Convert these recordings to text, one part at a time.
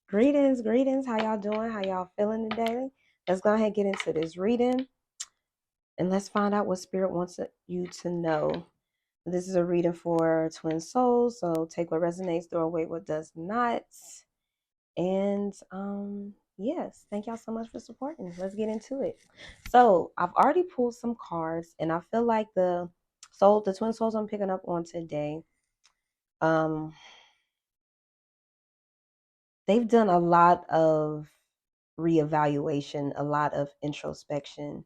Greetings. How y'all doing? How y'all feeling today? Let's go ahead and get into this reading and let's find out what Spirit wants you to know. This is a reading for twin souls, so take what resonates, throw away what does not. And yes, thank y'all so much for supporting. Let's get into it. So I've already pulled some cards, and I feel like the twin souls I'm picking up on today, um, they've done a lot of reevaluation, a lot of introspection,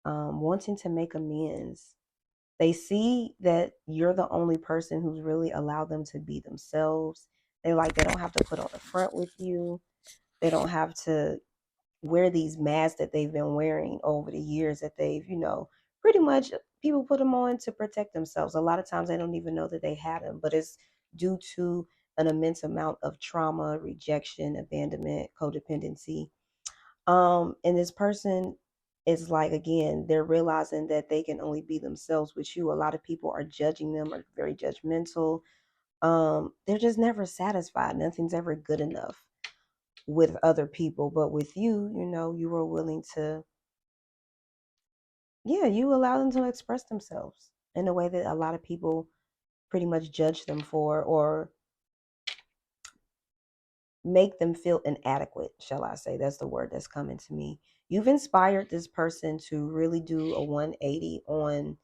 wanting to make amends. They see that you're the only person who's really allowed them to be themselves. They don't have to put on the front with you. They don't have to wear these masks that they've been wearing over the years that they've, pretty much people put them on to protect themselves. A lot of times they don't even know that they had them, but it's due to an immense amount of trauma, rejection, abandonment, codependency. And this person is like, again, they're realizing that they can only be themselves with you. A lot of people are judging them, are very judgmental. They're just never satisfied. Nothing's ever good enough with other people. But with you, you were willing to, yeah, you allow them to express themselves in a way that a lot of people pretty much judge them for, or make them feel inadequate, shall I say. That's the word that's coming to me. You've inspired this person to really do a 180 on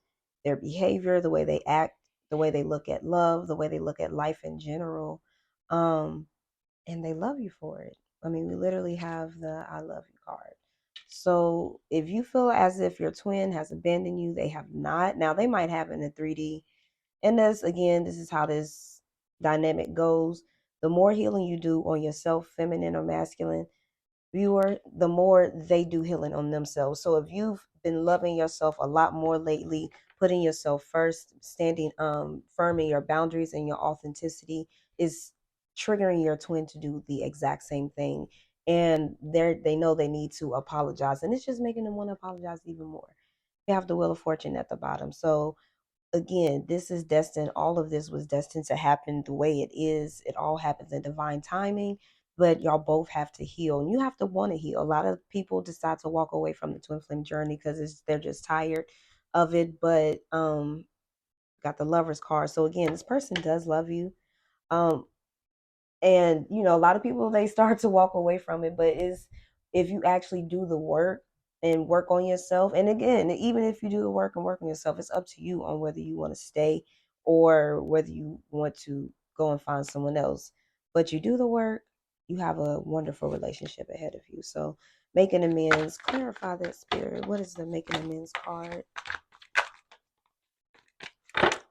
their behavior, the way they act, the way they look at love, the way they look at life in general. Um, and they love you for it. I mean, we literally have the I love you card. So if you feel as if your twin has abandoned you, they have not. Now, they might have in a 3D, and this is how this dynamic goes. The more healing you do on yourself, feminine or masculine, viewer, the more they do healing on themselves. So if you've been loving yourself a lot more lately, putting yourself first, standing firm in your boundaries and your authenticity, is triggering your twin to do the exact same thing. And they know they need to apologize. And it's just making them want to apologize even more. You have the Wheel of Fortune at the bottom. So again, this is destined, all of this was destined to happen the way it is. It all happens in divine timing, but y'all both have to heal, and you have to want to heal. A lot of people decide to walk away from the twin flame journey because they're just tired of it. But got the Lover's card. So again, this person does love you. Um, and a lot of people, they start to walk away from it, but is if you actually do the work and work on yourself, and again, even if you do the work and work on yourself, it's up to you on whether you want to stay or whether you want to go and find someone else. But you do the work, you have a wonderful relationship ahead of you. So making amends, clarify that, Spirit. What is the making amends card?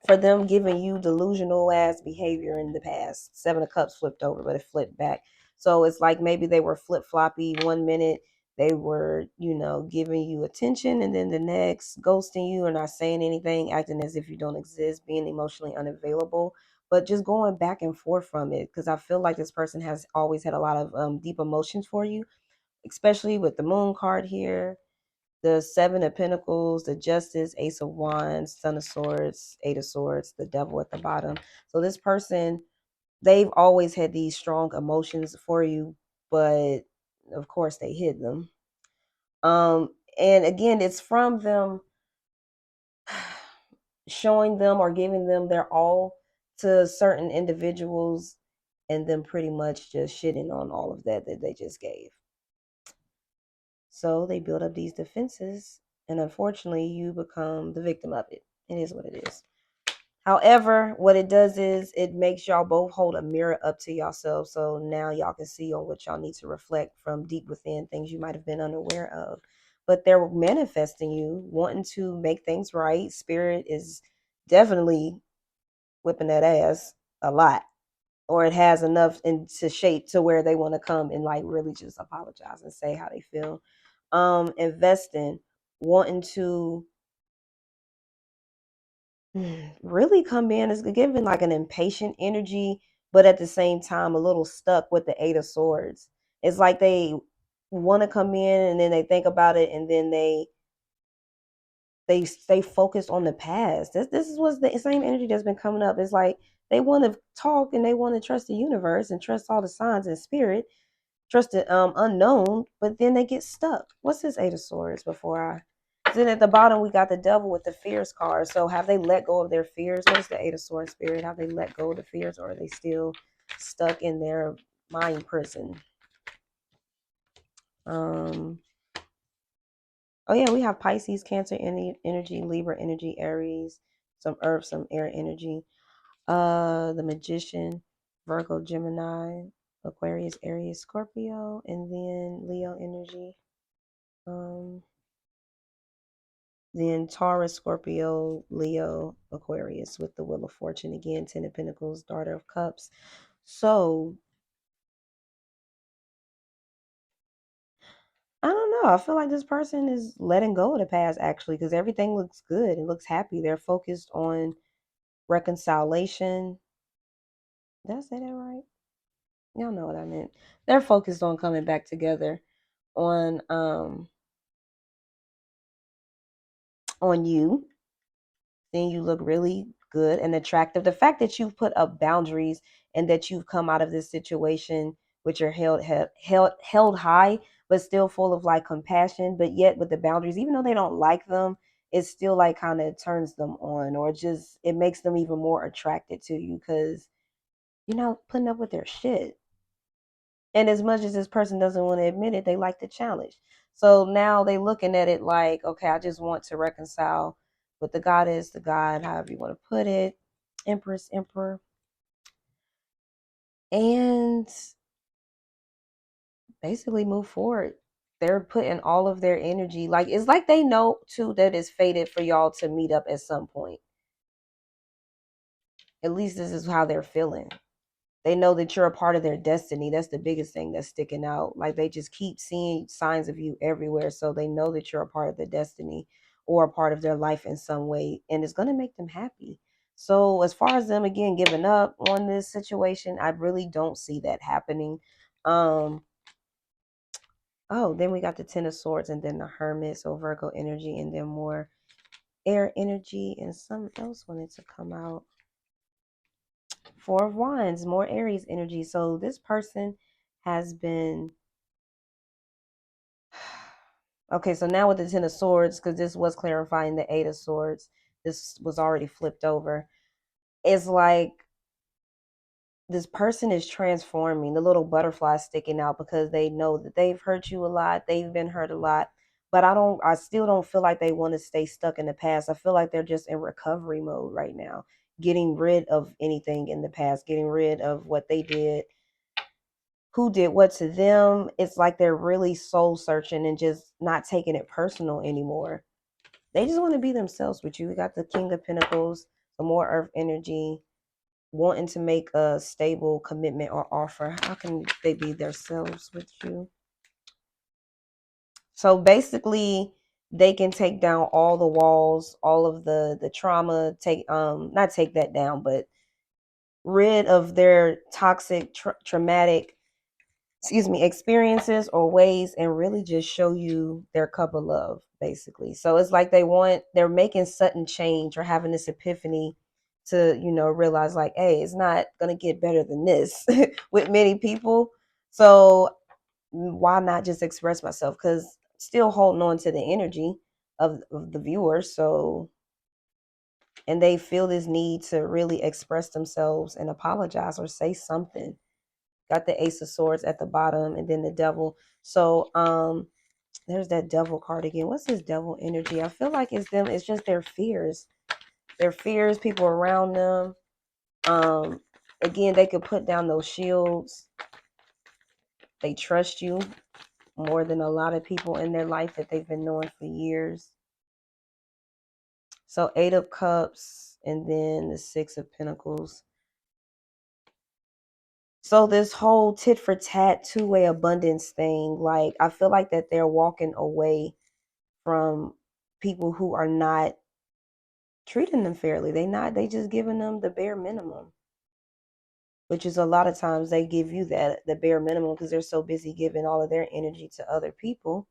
For them giving you delusional ass behavior in the past. Seven of Cups flipped over, but it flipped back. So it's like maybe they were flip floppy. One minute they were, giving you attention, and then the next ghosting you or not saying anything, acting as if you don't exist, being emotionally unavailable, but just going back and forth from it. Because I feel like this person has always had a lot of deep emotions for you, especially with the Moon card here, the Seven of Pentacles, the Justice, Ace of Wands, Son of Swords, Eight of Swords, the Devil at the bottom. So this person, they've always had these strong emotions for you, but of course they hid them. And again, it's from them showing them or giving them their all to certain individuals, and then pretty much just shitting on all of that they just gave. So they build up these defenses, and unfortunately, you become the victim of it. It is what it is. However, what it does is it makes y'all both hold a mirror up to yourselves. So now y'all can see on what y'all need to reflect from deep within, things you might have been unaware of. But they're manifesting you, wanting to make things right. Spirit is definitely whipping that ass a lot, or it has enough into shape to where they want to come and like really just apologize and say how they feel. Investing, wanting to really come in, is giving like an impatient energy, but at the same time a little stuck with the Eight of Swords. It's like they want to come in and then they think about it, and then they stay focused on the past. This is what's the same energy that's been coming up. It's like They want to talk and they want to trust the universe and trust all the signs and spirit, trust the unknown, but then they get stuck. What's this Eight of Swords before I? Then at the bottom we got the Devil with the fears card. So have they let go of their fears? What is the Eight of Swords spirit? Have they let go of the fears, or are they still stuck in their mind prison? Um. Oh yeah, we have Pisces, Cancer energy, Libra energy, Aries, some Earth, some air energy. The Magician, Virgo, Gemini, Aquarius, Aries, Scorpio, and then Leo energy. Um, then Taurus, Scorpio, Leo, Aquarius with the Wheel of Fortune again, Ten of Pentacles, Daughter of Cups. So I don't know. I feel like this person is letting go of the past actually, because everything looks good. It looks happy. They're focused on reconciliation. Did I say that right? Y'all know what I meant. They're focused on coming back together on you. Then you look really good and attractive. The fact that you've put up boundaries and that you've come out of this situation with your held high, but still full of like compassion, but yet with the boundaries, even though they don't like them, it still like kind of turns them on, or just it makes them even more attracted to you because you're not putting up with their shit. And as much as this person doesn't want to admit it, they like the challenge. So now they looking at it like, okay, I just want to reconcile with the goddess, the god, however you want to put it, empress, emperor, and basically move forward. They're putting all of their energy, like it's like they know too that it's fated for y'all to meet up at some point. At least this is how they're feeling. They know that you're a part of their destiny. That's the biggest thing that's sticking out. Like they just keep seeing signs of you everywhere. So they know that you're a part of the destiny or a part of their life in some way. And it's going to make them happy. So as far as them again giving up on this situation, I really don't see that happening. Um, oh, then we got the Ten of Swords and then the Hermit. So Virgo energy and then more air energy and something else wanted to come out. Four of Wands, more Aries energy. So this person has been okay. So now with the Ten of Swords, because this was clarifying the Eight of Swords, this was already flipped over. It's like this person is transforming. The little butterfly sticking out because they know that they've hurt you a lot. They've been hurt a lot. But I still don't feel like they want to stay stuck in the past. I feel like they're just in recovery mode right now, getting rid of anything in the past, getting rid of what they did, who did what to them. It's like they're really soul searching and just not taking it personal anymore. They just want to be themselves with you. We got the King of Pentacles, some more earth energy, wanting to make a stable commitment or offer. How can they be themselves with you? So basically they can take down all the walls, all of the trauma, take not take that down, but rid of their toxic traumatic experiences or ways, and really just show you their cup of love basically. So it's like they're making sudden change or having this epiphany to realize like, hey, it's not gonna get better than this with many people. So why not just express myself, because still holding on to the energy of the viewers. So and they feel this need to really express themselves and apologize or say something. Got the Ace of Swords at the bottom and then the Devil. So there's that Devil card again. What's this Devil energy? I feel like it's them. It's just their fears. Their fears, people around them. Again, they could put down those shields. They trust you more than a lot of people in their life that they've been knowing for years. So Eight of Cups and then the Six of Pentacles. So this whole tit for tat, two-way abundance thing, like I feel like that they're walking away from people who are not treating them fairly. They just giving them the bare minimum, which is a lot of times they give you that, the bare minimum, because they're so busy giving all of their energy to other people.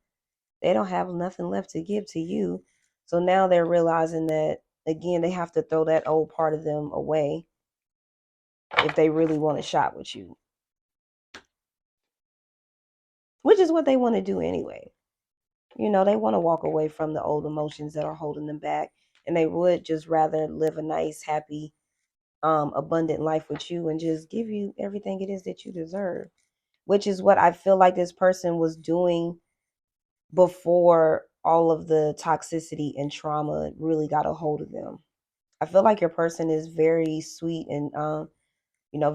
They don't have nothing left to give to you. So now they're realizing that again, they have to throw that old part of them away if they really want a shot with you, which is what they want to do anyway. They want to walk away from the old emotions that are holding them back, and they would just rather live a nice, happy, abundant life with you and just give you everything it is that you deserve, which is what I feel like this person was doing before all of the toxicity and trauma really got a hold of them. I feel like your person is very sweet and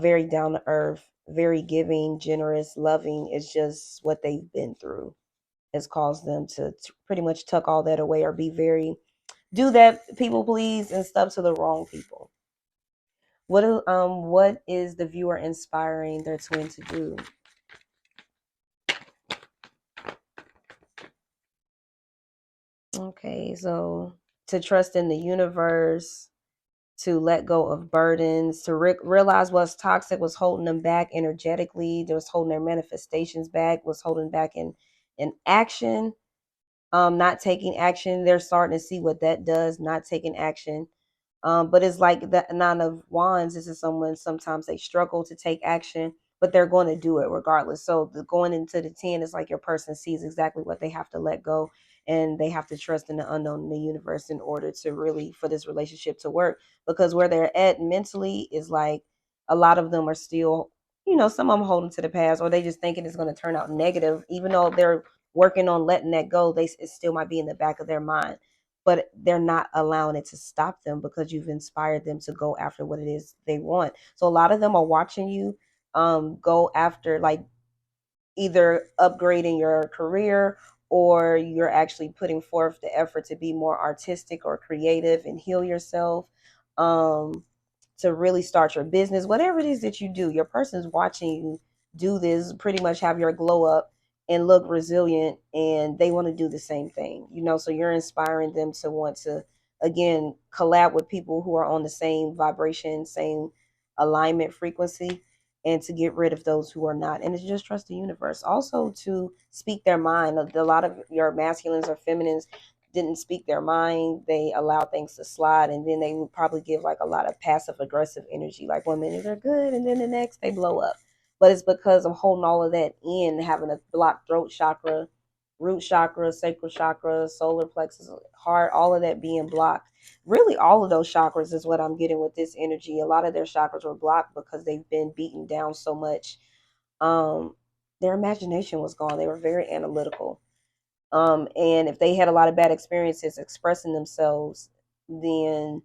very down to earth, very giving, generous, loving. It's just what they've been through has caused them to pretty much tuck all that away or be very do that people please and stuff to the wrong people. What is the viewer inspiring their twin to do? Okay, so to trust in the universe, to let go of burdens, to realize what's toxic was holding them back energetically, that was holding their manifestations back, was holding back in action, not taking action. They're starting to see what that does, not taking action. But it's like the Nine of Wands. This is someone, sometimes they struggle to take action, but they're going to do it regardless. So going into the 10 is like your person sees exactly what they have to let go, and they have to trust in the unknown, in the universe, in order to really, for this relationship to work. Because where they're at mentally is like a lot of them are still, some of them holding to the past, or they just thinking it's going to turn out negative, even though they're working on letting that go. It still might be in the back of their mind, but they're not allowing it to stop them because you've inspired them to go after what it is they want. So a lot of them are watching you go after, like, either upgrading your career, or you're actually putting forth the effort to be more artistic or creative and heal yourself, um, to really start your business, whatever it is that you do. Your person's watching you do this, pretty much have your glow up and look resilient, and they want to do the same thing, so you're inspiring them to want to, again, collab with people who are on the same vibration, same alignment frequency, and to get rid of those who are not. And it's just trust the universe. Also to speak their mind. A lot of your masculines or feminines didn't speak their mind. They allow things to slide, and then they would probably give like a lot of passive aggressive energy. Like 1 minute they're good, and then the next they blow up. But it's because of holding all of that in, having a blocked throat chakra, root chakra, sacral chakra, solar plexus, heart, all of that being blocked. Really, all of those chakras is what I'm getting with this energy. A lot of their chakras were blocked because they've been beaten down so much. Um, their imagination was gone. They were very analytical. And if they had a lot of bad experiences expressing themselves, then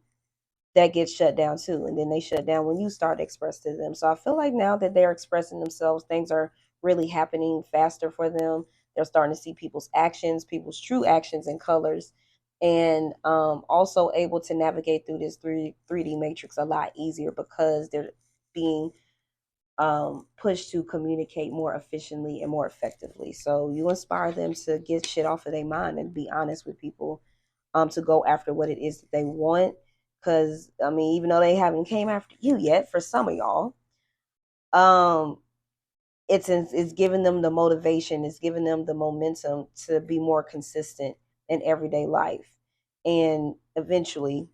that gets shut down too. And then they shut down when you start to express to them. So I feel like now that they're expressing themselves, things are really happening faster for them. They're starting to see people's actions, people's true actions and colors, and also able to navigate through this 3D matrix a lot easier because they're being pushed to communicate more efficiently and more effectively. So you inspire them to get shit off of their mind and be honest with people, to go after what it is that they want. Because I mean, even though they haven't came after you yet, for some of y'all, um, it's giving them the motivation, it's giving them the momentum to be more consistent in everyday life, and eventually,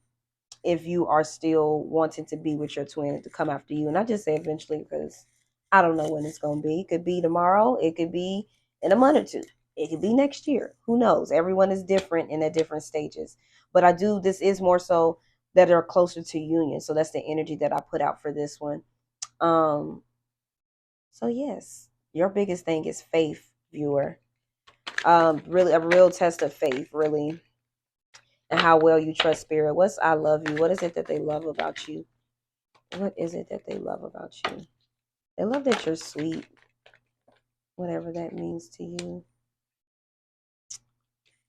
if you are still wanting to be with your twin, to come after you. And I just say eventually because I don't know when it's going to be. It could be tomorrow. It could be in a month or two. It could be next year. Who knows? Everyone is different and at different stages. But this is more so that are closer to union. So that's the energy that I put out for this one. Um, so yes, your biggest thing is faith, viewer. Really a real test of faith, really, and how well you trust spirit. What's I love you? What is it that they love about you? What is it that they love about you? They love that you're sweet, whatever that means to you.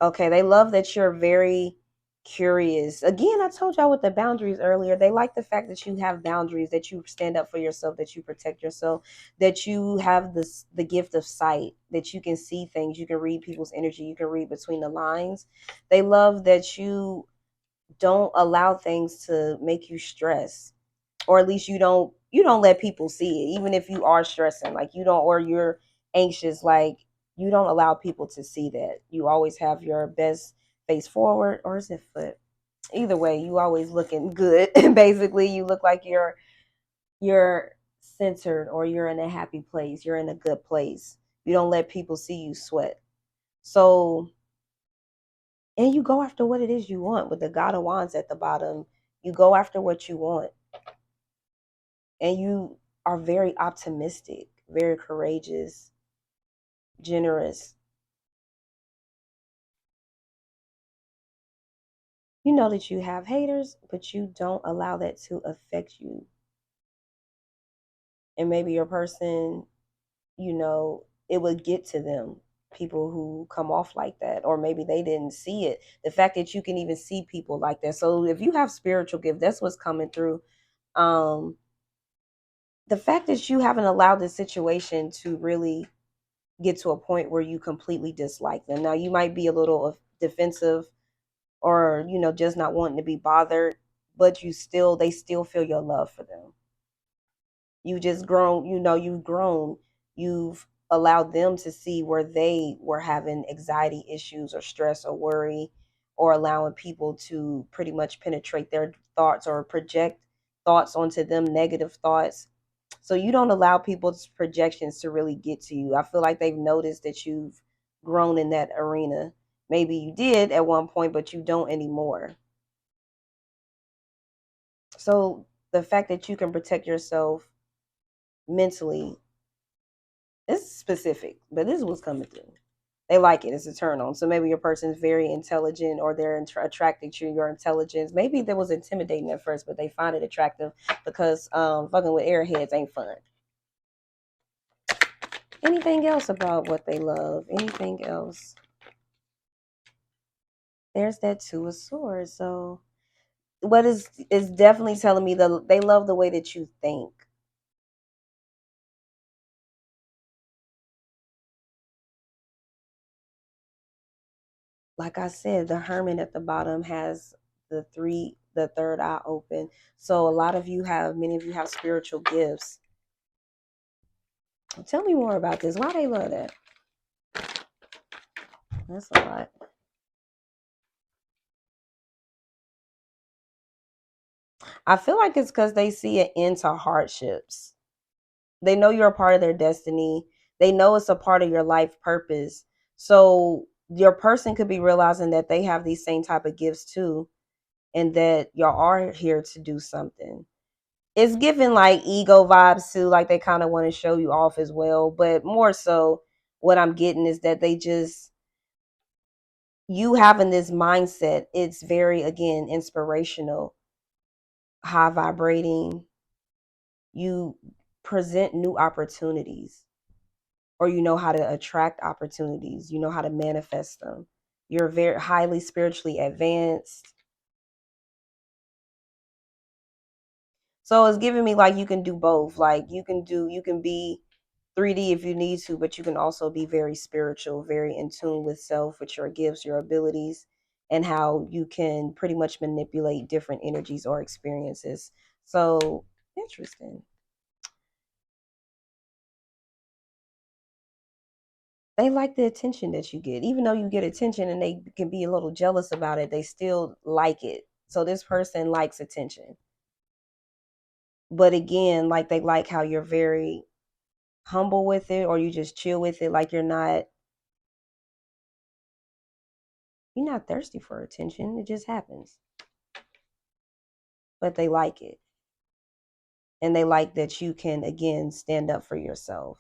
Okay, they love that you're very curious. Again, I told y'all with the boundaries earlier. They like the fact that you have boundaries, that you stand up for yourself, that you protect yourself, that you have the gift of sight, that you can see things, you can read people's energy, you can read between the lines. They love that you don't allow things to make you stress, or at least you don't let people see it, even if you are stressing, like you don't, or you're anxious, like you don't allow people to see that. You always have your best face forward, or is it foot? Either way, you always looking good. Basically, you look like you're you're centered or you're in a happy place, you're in a good place. You don't let people see you sweat. So, and you go after what it is you want with the God of Wands at the bottom. You go after what you want, and you are very optimistic, very courageous, generous. You know that you have haters, but you don't allow that to affect you. And maybe your person, it would get to them, people who come off like that, or maybe they didn't see it. The fact that you can even see people like that. So if you have spiritual gift, that's what's coming through. Um, the fact that you haven't allowed the situation to really get to a point where you completely dislike them. Now you might be a little defensive, or just not wanting to be bothered, but they still feel your love for them. You just grown, you've grown. You've allowed them to see where they were having anxiety issues or stress or worry, or allowing people to pretty much penetrate their thoughts or project thoughts onto them, negative thoughts. So you don't allow people's projections to really get to you. I feel like they've noticed that you've grown in that arena. Maybe you did at one point, but you don't anymore. So the fact that you can protect yourself mentally, it's specific, but this is what's coming through. They like it. It's a turn on. So maybe your person's very intelligent, or they're attracted to your intelligence. Maybe that was intimidating at first, but they find it attractive because fucking with airheads ain't fun. Anything else about what they love? Anything else? There's that Two of Swords. So what is definitely telling me that they love the way that you think. Like I said, the Hermit at the bottom has the third eye open. So many of you have spiritual gifts. Tell me more about this. Why they love that? That's a lot. I feel like it's because they see an end to hardships. They know you're a part of their destiny. They know it's a part of your life purpose. So your person could be realizing that they have these same type of gifts too, and that y'all are here to do something. It's giving like ego vibes too, like they kind of want to show you off as well. But more so, what I'm getting is that you having this mindset, it's very, again, inspirational, high vibrating. You present new opportunities, or you know how to attract opportunities, you know how to manifest them. You're very highly spiritually advanced. So it's giving me like you can do both. Like you can be 3D if you need to, but you can also be very spiritual, very in tune with self, with your gifts, your abilities, and how you can pretty much manipulate different energies or experiences. So interesting. They like the attention that you get. Even though you get attention and they can be a little jealous about it, they still like it. So this person likes attention. But again, like they like how you're very humble with it, or you just chill with it, like you're not thirsty for attention. It just happens. But they like it. And they like that you can, again, stand up for yourself,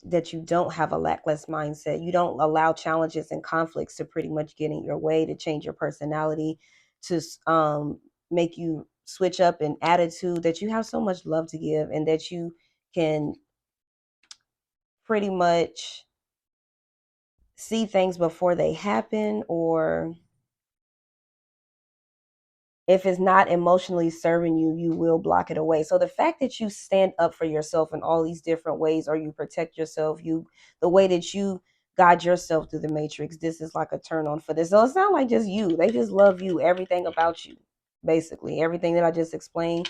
that you don't have a lackluster mindset. You don't allow challenges and conflicts to pretty much get in your way, to change your personality, to make you switch up in attitude, that you have so much love to give, and that you can pretty much see things before they happen, or if it's not emotionally serving you, you will block it away. So the fact that you stand up for yourself in all these different ways, or you protect yourself, the way that you guide yourself through the matrix, this is like a turn on for this. So it's not like just you. They just love you, everything about you. Basically, everything that I just explained,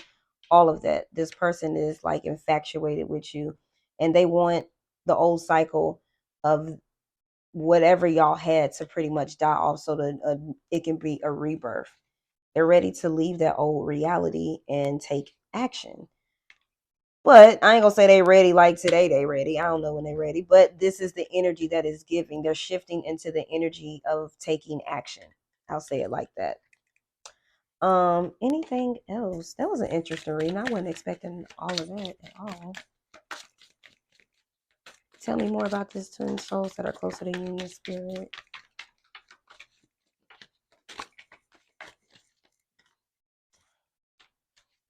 all of that. This person is like infatuated with you, and they want the old cycle of whatever y'all had to pretty much die off, so that it can be a rebirth. They're ready to leave that old reality and take action. But I ain't gonna say they ready like today they ready. I don't know when they ready, but this is the energy that is giving. They're shifting into the energy of taking action. I'll say it like that. Anything else? That was an interesting reading. I wasn't expecting all of that at all. Tell me more about this twin souls that are closer to union spirit.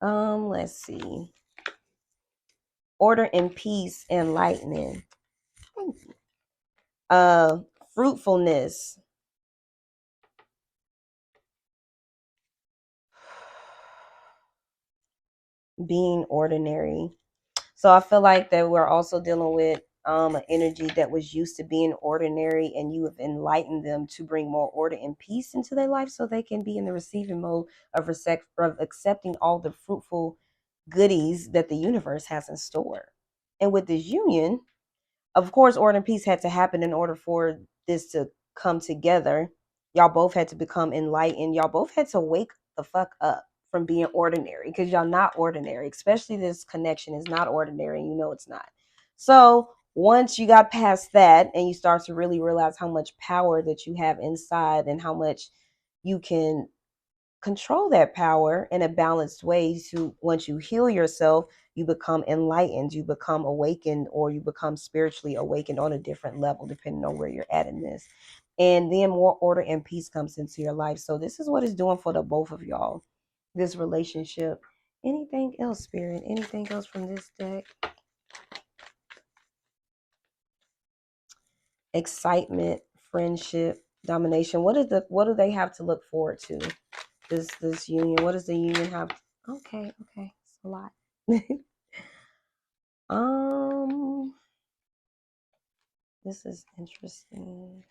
Let's see. Order and peace, enlightening. Thank you. Fruitfulness. Being ordinary. So I feel like that we're also dealing with an energy that was used to being ordinary, and you have enlightened them to bring more order and peace into their life so they can be in the receiving mode of accepting all the fruitful goodies that the universe has in store. And with this union, of course, order and peace had to happen in order for this to come together. Y'all both had to become enlightened. Y'all both had to wake the fuck up from being ordinary, because y'all not ordinary. Especially this connection is not ordinary, and you know it's not. So once you got past that and you start to really realize how much power that you have inside and how much you can control that power in a balanced way, to once you heal yourself, you become enlightened, you become awakened, or you become spiritually awakened on a different level depending on where you're at in this. And then more order and peace comes into your life. So this is what it's doing for the both of y'all, this relationship. Anything else, spirit? Anything else from this deck? Excitement, friendship, domination. What do they have to look forward to? This union. What does the union have? Okay, it's a lot. um, this is interesting.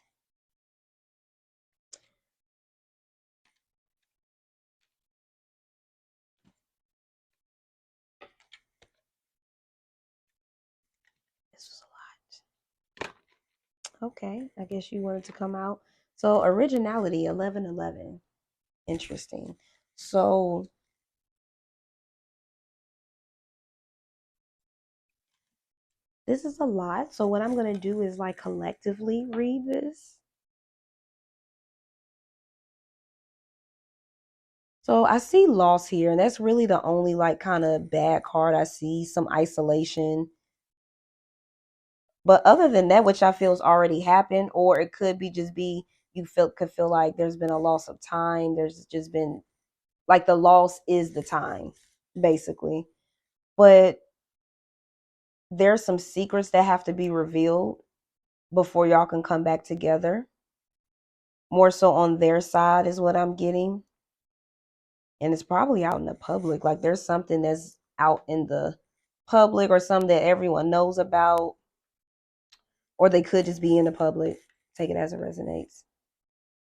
This was a lot. Okay, I guess you wanted to come out. So originality, 1111. Interesting. So this is a lot. So what I'm gonna do is like collectively read this. So I see loss here, and that's really the only like kind of bad card I see. Some isolation. But other than that, which I feel has already happened, or it could be just be you could feel like there's been a loss of time. There's just been like the loss is the time, basically. But there's some secrets that have to be revealed before y'all can come back together. More so on their side is what I'm getting. And it's probably out in the public. Like there's something that's out in the public or something that everyone knows about, or they could just be in the public. Take it as it resonates.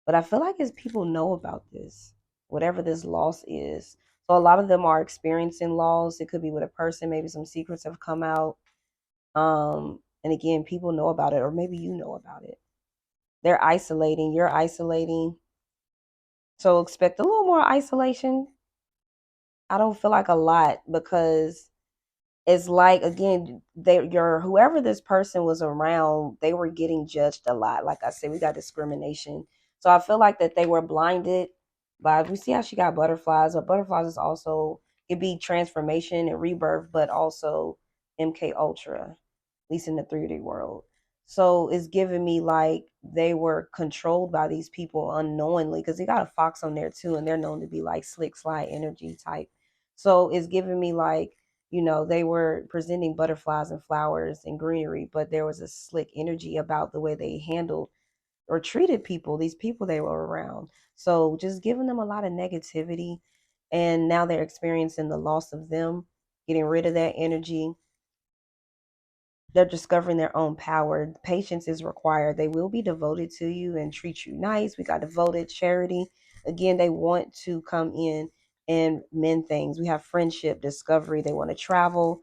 But I feel like as people know about this, whatever this loss is. So a lot of them are experiencing loss. It could be with a person, maybe some secrets have come out. And again, people know about it, or maybe you know about it. They're isolating, you're isolating. So expect a little more isolation. I don't feel like a lot, because it's like, again, whoever this person was around, they were getting judged a lot. Like I said, we got discrimination. So I feel like that they were blinded by, we see how she got butterflies, but butterflies is also, it be transformation and rebirth, but also MK Ultra, at least in the 3D world. So it's giving me like they were controlled by these people unknowingly, because they got a fox on there too, and they're known to be like slick slide energy type. So it's giving me like, they were presenting butterflies and flowers and greenery, but there was a slick energy about the way they handled or treated people, these people they were around. So just giving them a lot of negativity. And now they're experiencing the loss of them, getting rid of that energy. They're discovering their own power. Patience is required. They will be devoted to you and treat you nice. We got devoted, charity. Again, they want to come in and mend things. We have friendship, discovery. They want to travel.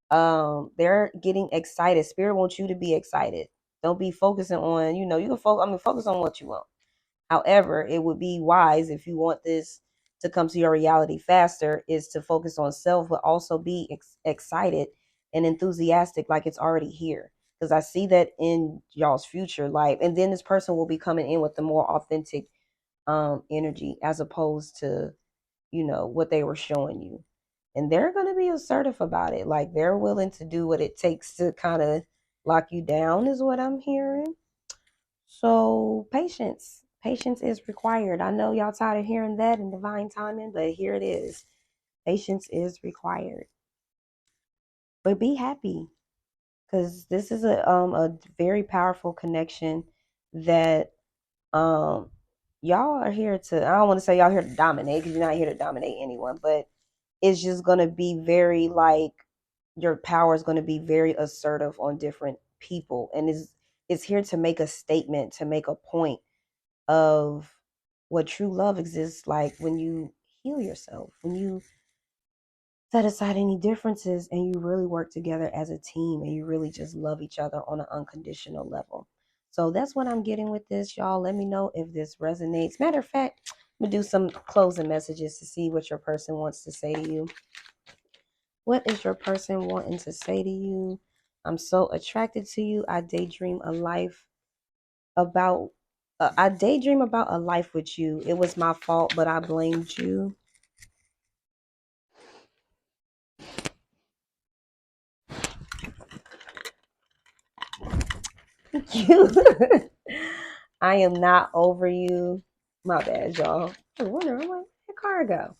They're getting excited. Spirit wants you to be excited. Don't be focusing on, you can focus on what you want. However, it would be wise, if you want this to come to your reality faster is to focus on self, but also be excited and enthusiastic like it's already here. Because I see that in y'all's future life. And then this person will be coming in with the more authentic energy as opposed to, what they were showing you. And they're going to be assertive about it. Like they're willing to do what it takes to kind of lock you down, is what I'm hearing. So patience is required. I know y'all tired of hearing that in divine timing, but here it is. Patience is required. But be happy, because this is a very powerful connection that um y'all are here to. I don't want to say y'all here to dominate, because you're not here to dominate anyone, but it's just gonna be very like your power is gonna be very assertive on different people, and is here to make a statement, to make a point of what true love exists like when you heal yourself, when you set aside any differences and you really work together as a team and you really just love each other on an unconditional level. So that's what I'm getting with this, y'all. Let me know if this resonates. Matter of fact, I'm gonna do some closing messages to see what your person wants to say to you. What is your person wanting to say to you? I'm so attracted to you. About I daydream about a life with you. It was my fault, but I blamed you. You. I am not over you. My bad, y'all. I wonder, I'm like, where'd car go?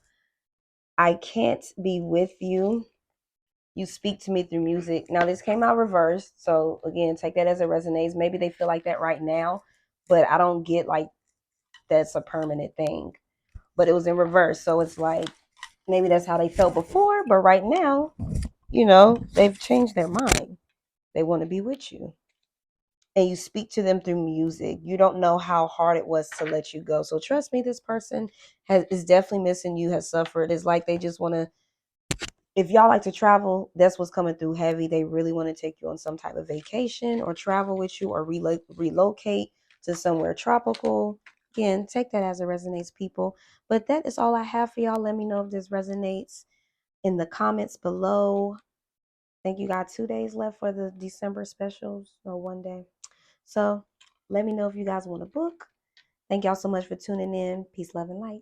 I can't be with you. You speak to me through music. Now, this came out reversed. So, again, take that as it resonates. Maybe they feel like that right now, but I don't get like that's a permanent thing. But it was in reverse. So, it's like maybe that's how they felt before. But right now, they've changed their mind. They want to be with you. And you speak to them through music. You don't know how hard it was to let you go. So trust me, this person is definitely missing you, has suffered. It's like they just want to, if y'all like to travel, that's what's coming through heavy. They really want to take you on some type of vacation or travel with you or relocate to somewhere tropical. Again, take that as it resonates, people. But that is all I have for y'all. Let me know if this resonates in the comments below. I think you got 2 days left for the December specials, or 1 day. So let me know if you guys want to book. Thank y'all so much for tuning in. Peace, love, and light.